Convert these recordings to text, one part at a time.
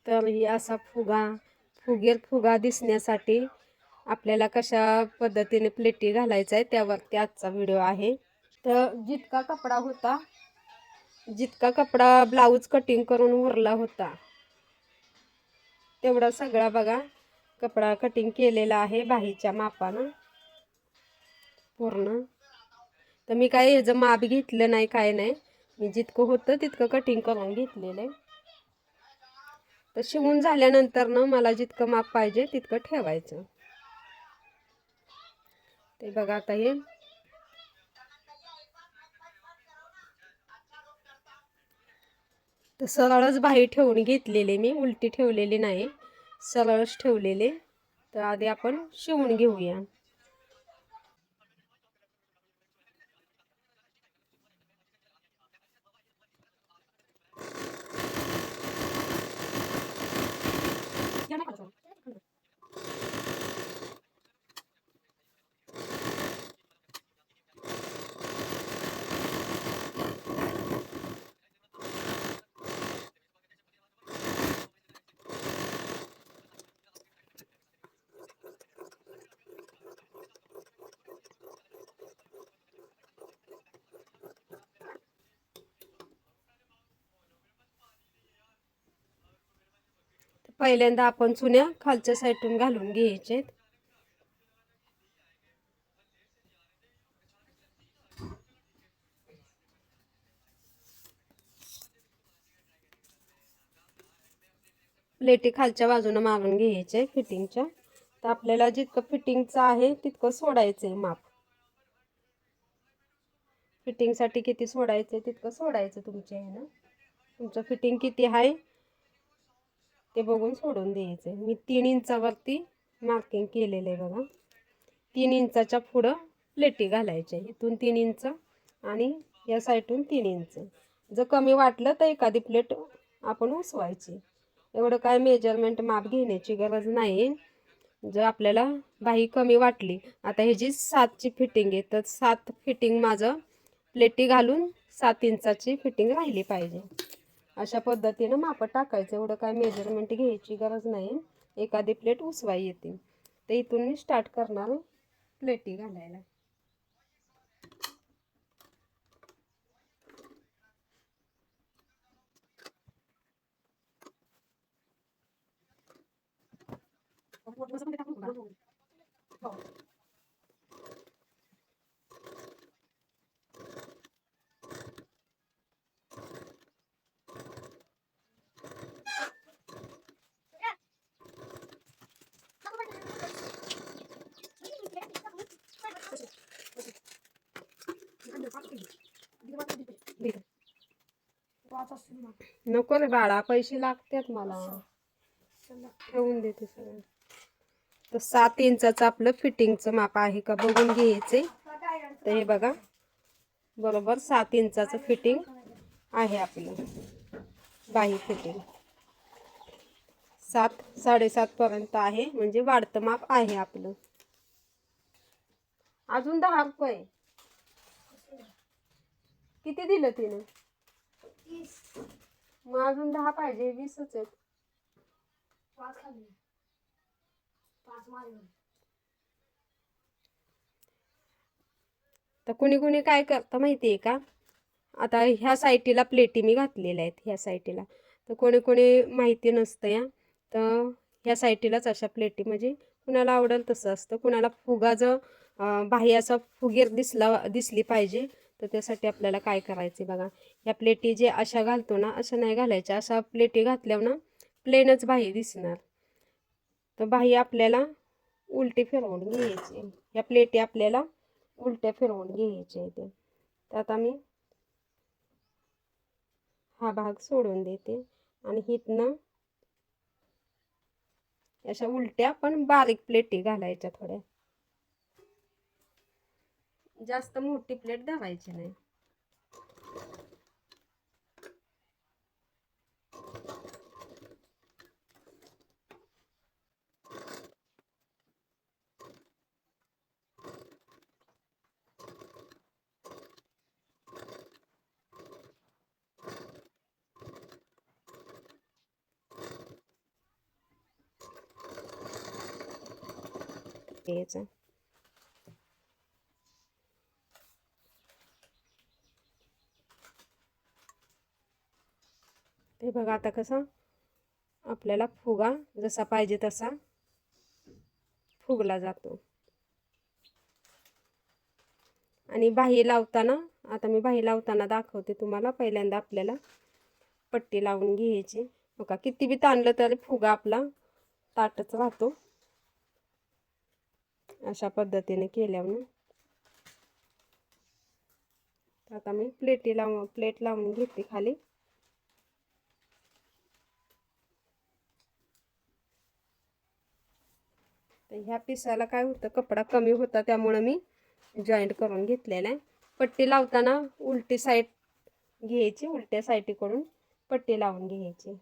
तर ही असा फुगा दिसण्यासाठी आपल्याला कशा पद्धतीने प्लेटी घालायचं आहे त्यावरती आजचा व्हिडिओ आहे। तर जितका कपडा ब्लाऊज कटिंग करून उरला होता तेवढा सगळा बघा कपडा कटिंग केलेला आहे बाहीच्या मापानं पूर्ण। तर मी काय ह्याचं माप घेतलं नाही, काय नाही, मी जितकं होतं तितकं कटिंग करून घेतलेलं आहे। तर शिवून झाल्यानंतर ना मला जितकं माप पाहिजे तितकं ठेवायचं। ते बघा आता हे तर सरळच बाही ठेवून घेतलेली, मी उलटी ठेवलेली नाही, सरळच ठेवलेले। तर आधी आपण शिवून घेऊया। पहिल्यांदा आपण चुन्या खालच्या साईडून घालून घ्यायचे। प्लेटी खालच्या बाजूने मारून घ्यायचे फिटिंगच्या। तर आपल्याला जितकं फिटिंगचं आहे तितकं सोडायचंय माप। फिटिंगसाठी किती सोडायचं तितकं सोडायचं तुमच्या ह्यानं, तुमचं फिटिंग किती आहे ते बघून सोडून द्यायचं। मी 3 इंचावरती मार्किंग केलेलं आहे बघा। 3 इंचाच्या पुढं प्लेटी घालायच्या, इथून 3 इंच आणि या साईडून 3 इंच। जर कमी वाटलं तर एखादी प्लेट आपण उसवायची। एवढं काय मेजरमेंट माप घेण्याची गरज नाही। जर आपल्याला बाही कमी वाटली, आता ह्याची 7ची फिटिंग आहे, तर 7 फिटिंग माझं प्लेटी घालून 7 इंचाची फिटिंग राहिली पाहिजे। अशा पद्धतीनं माप टाकायचं, एवढं काय मेजरमेंट घ्यायची गरज नाही, एखादी प्लेट उसवाई येते। तर इथून मी स्टार्ट करणार प्लेटी घालायला। नको रे बाळा, पैसे लागतात मला, ठेवून देते सगळं। तर 7 इंचाचं आपलं फिटिंगचं माप आहे का बघून घ्यायचे। तर हे बघा बरोबर 7 इंचाचं फिटिंग आहे आपलं बाही फिटिंग। 7 साडेसात पर्यंत आहे, म्हणजे वाढतं माप आहे आपलं। अजून 10 रुपये किती दिलं तिने? 30। मग अजून 10 पाहिजे, 20च आहेत। तर कुणी कुणी काय करतं माहिती आहे का, आता ह्या साईडला प्लेटी मी घातलेल्या आहेत ह्या साईडला, तर कोणी कोणी माहिती नसतं या, तर ह्या साईडलाच अशा प्लेटी, म्हणजे कुणाला आवडेल तसं असतं। कुणाला फुगा जर बाही असा फुगीर दिसली पाहिजे, तर त्यासाठी आपल्याला काय करायचे बघा, ह्या प्लेटी जे अशा घालतो ना, अशा नाही घालायच्या, अशा प्लेटी घातल्यावर ना प्लेनच बाही दिसणार। तर बाही आपल्याला उलटी फिरवून घ्यायची, ह्या प्लेटी आपल्याला उलट्या फिरवून घ्यायचे ते। तर आता मी हा भाग सोडून देते आणि इथनं अशा उलट्या पण बारीक प्लेटी घालायच्या, थोड्या जास्त मोठी प्लेट धरायची नाही। द्यायचं. ते बघा आता कसं आपल्याला फुगा जसा पाहिजे तसा फुगला जातो. आणि बाही लावताना, आता मी बाही लावताना दाखवते तुम्हाला. पहिल्यांदा आपल्याला पट्टी लावून घ्यायची. बघा किती बी ताणलं तरी फुगा आपला ताटच राहतो अशा पद्धतीने केल्यावर. आता मी प्लेट लावून घेते खाली. तर ह्या पिसाला काय होतं, कपडा कमी होता त्यामुळे मी जॉईंट करून घेतलेला आहे. पट्टी लावताना उलटी साईड घ्यायची, उलट्या साईडकडून पट्टी लावून घ्यायची.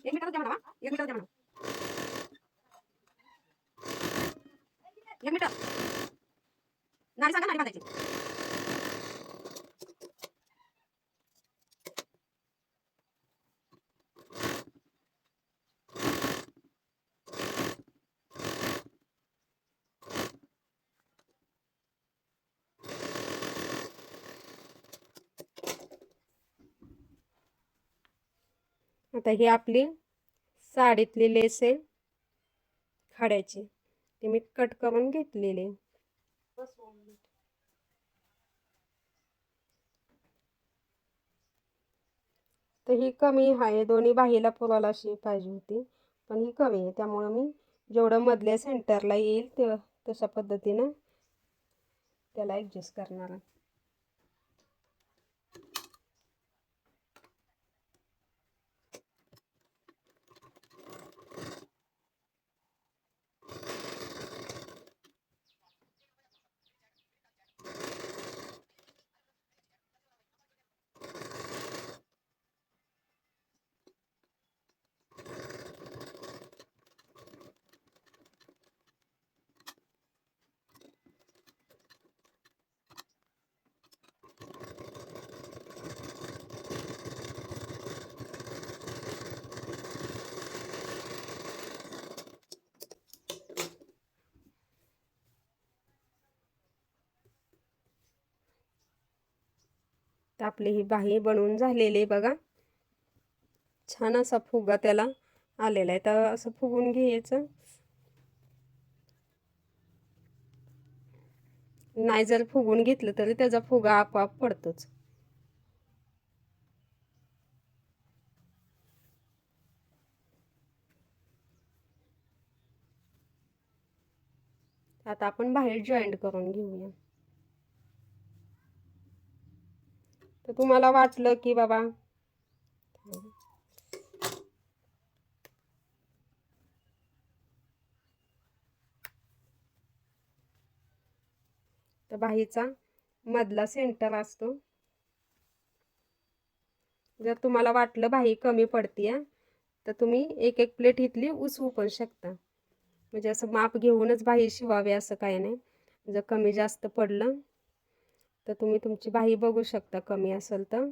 एक मिनिट द्या म्हणा, एक मिनिट द्या म्हणा, एक मिनिट. नाडी सांगा, नाडी बांधायची. आता ही आपली साडीतली लेस आहे खड्याची, ती मी कट करून घेतलेली. तर ही कमी आहे, दोन्ही बाहीला पुराला अशी पाहिजे होती, पण ही कमी आहे. त्यामुळे मी जेवढं मधल्या सेंटरला येईल ते तशा पद्धतीनं त्याला ॲडजस्ट करणार आहे. तर आपली ही बाही बनवून झालेली आहे बघा. छान असा फुगा त्याला आलेला आहे. तर असं फुगून घ्यायचं. नाही जर फुगून घेतलं तरी त्याचा फुगा आपोआप पडतोच. आता आपण बाहेर जॉईंट करून घेऊया. तर तुम्हाला वाटलं की बाबा तर बाहीचा मधला सेंटर असतो, जर तुम्हाला वाटलं बाही कमी पडतीये तर तुम्ही एक एक प्लेट इथली उसवू पण शकता. म्हणजे असं माप घेऊनच बाही शिवावी असं काही नाही. जर कमी जास्त पडलं तर तुम्ही तुमची बाही बघू शकता, कमी असेल तर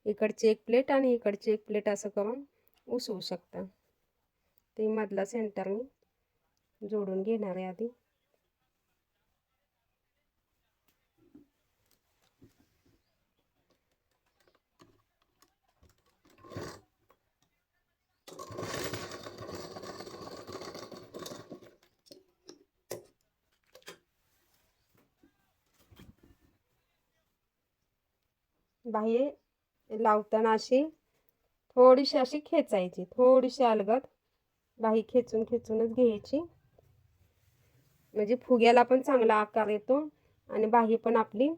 इकडची एक प्लेट आणि इकडची एक प्लेट असं करून उसवू शकता. ते मधला सेंटर मी जोडून घेणार आहे आधी. बाही लावताना अशी थोडीशी अशी खेचायची, थोडीशी अलगद बाही खेचून खेचूनच घ्यायची. म्हणजे फुग्याला पण चांगला आकार येतो आणि बाही पण आपली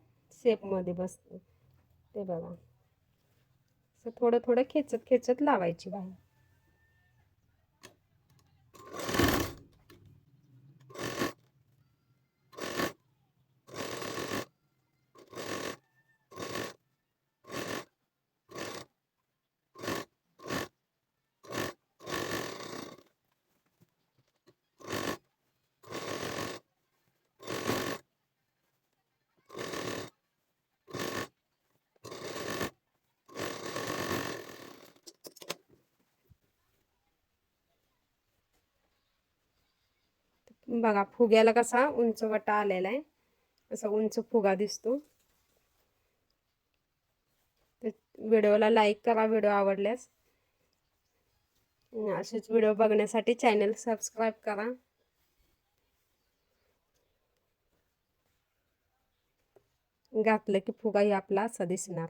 शेपमध्ये बसते. ते बघा असं थोडं थोडं खेचत खेचत लावायची बाही. बघा फुग्याला कसा उंच वटा आलेला आहे, असा उंच फुगा दिसतो. तर व्हिडिओला लाईक करा व्हिडिओ आवडल्यास. असेच व्हिडिओ बघण्यासाठी चॅनल सबस्क्राईब करा. घातलं की फुगा ही आपला असा दिसणार.